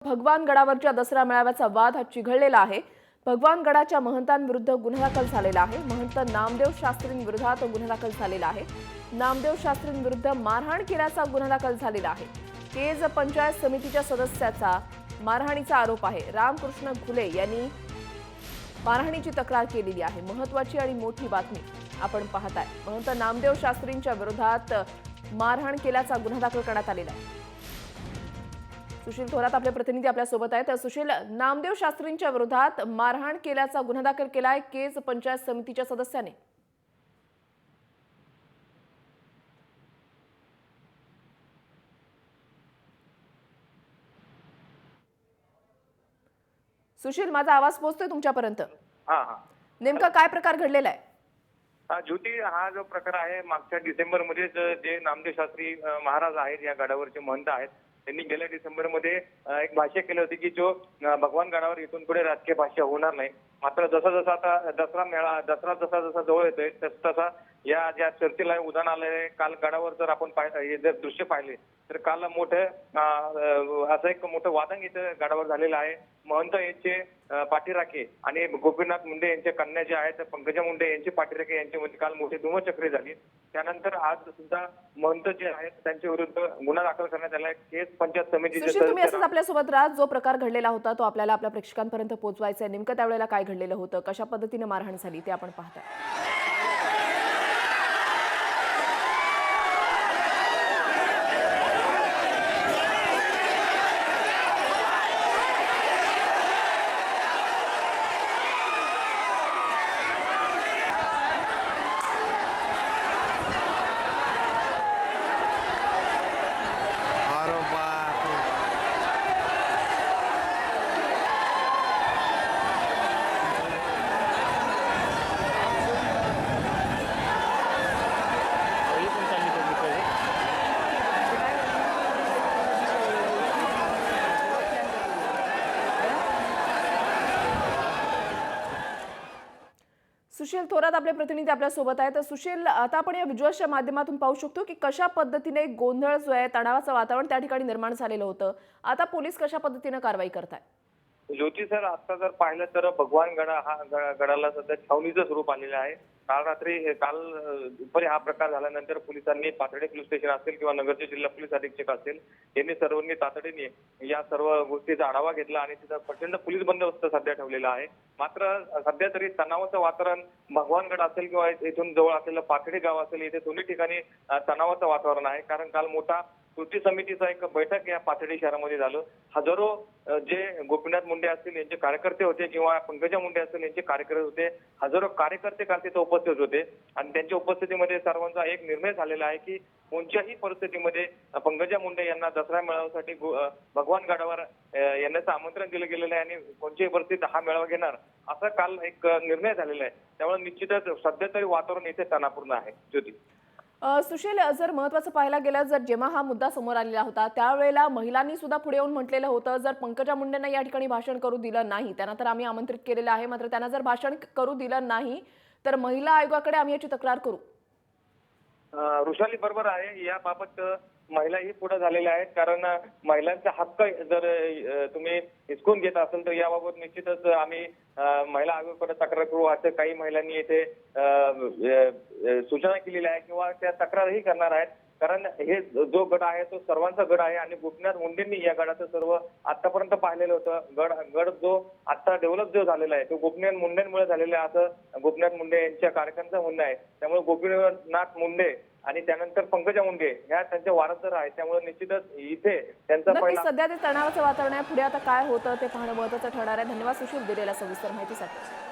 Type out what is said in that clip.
भगवान गडावरच्या दसरा मेळाव्याचा वाद हा चिघळलेला आहे। भगवान गडाच्या महंतांविरुद्ध गुन्हा दाखल झालेला आहे। महंत नामदेव शास्त्रींविरोधात गुन्हा दाखल झालेला आहे। नामदेव शास्त्रींविरुद्ध मारहाण केल्याचा गुन्हा दाखल झालेला आहे। केज पंचायत समितीच्या सदस्याचा मारहाणीचा आरोप आहे। रामकृष्ण घुले यांनी मारहाणीची तक्रार केलेली आहे। महत्त्वाची आणि मोठी बातमी आपण पाहताय। महंत नामदेव शास्त्रींच्या विरोधात मारहाण केल्याचा गुन्हा दाखल करण्यात आलेला आहे। सुशील थोरात आपले प्रतिनिधी आपल्या सोबत आहेत। सुशील, नामदेव शास्त्रींच्या विरोधात मारहाण केल्याचा गुन्हा दाखल केलाय केज पंचायत समितीच्या सदस्याने। सुशील, माझा आवाज पोहोचतोय तुमच्यापर्यंत? नेमका काय प्रकार घडलेला आहे? ज्योती, हा जो प्रकार आहे मागच्या डिसेंबरमध्ये जे नामदेव शास्त्री महाराज आहेत, या गडावरचे महंत आहेत, त्यांनी गेल्या डिसेंबरमध्ये एक भाष्य केले होते की जो भगवान गडावर इथून पुढे राजकीय भाष्य होणार नाही। मात्र जसा जसा आता दसरा जसा जवळ येतोय तसा या ज्या चर्चेला उदाहरण आलंय। काल गडावर जर आपण जर दृश्य पाहिले तर काल असं एक मोठं वादंग इथं गडावर झालेलं आहे। महंत यांचे पाठीराखे आणि गोपीनाथ मुंडे यांच्या कन्या जे आहेत पंकजा मुंडे यांचे पाठीराखे यांच्यामध्ये काल मोठी धुमचक्री झाली। त्यानंतर आज सुद्धा महंत जे आहेत त्यांच्या विरुद्ध गुन्हा दाखल करण्यात आला आहे। केस पंचायत समितीचे तुम्ही असंच आपल्या सोबत राहा। जो प्रकार घडलेला होता तो आपल्याला आपल्या प्रेक्षकांपर्यंत पोहोचवायचा आहे। नेमकं त्यावेळेला काय घडलेलं होतं, कशा पद्धतीने मारहाण झाली ते आपण पाहताय। सुशील थोरात आपले प्रतिनिधी आपल्या सोबत आहेत। सुशील, आता आपण या व्हिज्युअल्सच्या माध्यमातून पाहू शकतो की कशा पद्धतीने गोंधळ जो आहे, तणावाचं वातावरण त्या ठिकाणी निर्माण झालेलं होतं। आता पोलीस कशा पद्धतीने कारवाई करताय? ज्योती सर, आता जर पाहिलं तर भगवान गडाला सध्या छावणीचं स्वरूप आलेलं आहे। काल दुपारी हा प्रकार झाल्यानंतर पोलिसांनी पाथर्डी पोलीस स्टेशन असेल किंवा नगरचे जिल्हा पोलीस अधीक्षक असेल यांनी सर्वांनी तातडीने या सर्व गोष्टीचा आढावा घेतला आणि तिथं प्रचंड पोलीस बंदोबस्त सध्या ठेवलेला आहे। मात्र सध्या तरी तणावाचं वातावरण भगवानगड असेल किंवा इथून जवळ असलेलं पाथर्डी गाव असेल, इथे दोन्ही ठिकाणी तणावाचं वातावरण आहे। कारण काल मोठा कृती समितीचा एक बैठक या पाथर्डी शहरामध्ये झालं। हजारो जे गोपीनाथ मुंडे असतील यांचे कार्यकर्ते होते किंवा पंकजा मुंडे असतील यांचे कार्यकर्ते होते, हजारो कार्यकर्ते काल तिथे उपस्थित होते आणि त्यांच्या उपस्थितीमध्ये सर्वांचा एक निर्णय झालेला आहे की कोणत्याही परिस्थितीमध्ये पंकजा मुंडे यांना दसरा मेळाव्यासाठी भगवान गडावर येण्याचं आमंत्रण दिलं गेलेलं आहे आणि कोणत्याही परिस्थितीत हा मेळावा घेणार असा काल एक निर्णय झालेला आहे। त्यामुळे निश्चितच सध्या तरी वातावरण इथे तणावपूर्ण आहे। ज्योती, सुशील, जर महत्त्वाचं पाहायला गेलं, जर जेव्हा हा मुद्दा समोर आलेला होता त्यावेळेला महिलांनी सुद्धा पुढे येऊन म्हटलेलं होतं, जर पंकजा मुंडेंना या ठिकाणी भाषण करू दिलं नाही, त्यांना तर आम्ही आमंत्रित केलेलं आहे, मात्र त्यांना जर भाषण करू दिलं नाही तर महिला आयोगाकडे आम्ही याची तक्रार करू। वृषाली बरोबर आहे, याबाबत महिलाही पुढे झालेल्या आहेत। कारण महिलांचा हक्क जर तुम्ही हिसकून घेत असेल तर याबाबत निश्चितच आम्ही महिला आयोगाकडे तक्रार करू असं काही महिलांनी येथे सूचना केलेल्या आहे किंवा त्या तक्रारही करणार आहेत। कारण हे जो गड आहे तो सर्वांचा गड आहे आणि गोपीनाथ मुंडेंनी या गडाचं सर्व आतापर्यंत पाहिलेलं होतं। गड जो आता डेव्हलप जो झालेला आहे तो गोपीनाथ मुंडेंमुळे झालेला आहे असं गोपीनाथ मुंडे यांच्या कार्यकर्त्यांचं म्हणणं आहे। त्यामुळे गोपीनाथ मुंडे आणि त्यानंतर पंकजा मुंडे ह्या त्यांचे वारसदार आहेत। त्यामुळे निश्चितच इथे त्यांचा पहिला सध्या ते तणावाचं वातावरण आहे। पुढे आता काय होतं ते पाहणं महत्त्वाचं ठरणार आहे। धन्यवाद सुशील दिलेल्या सविस्तर माहितीसाठी।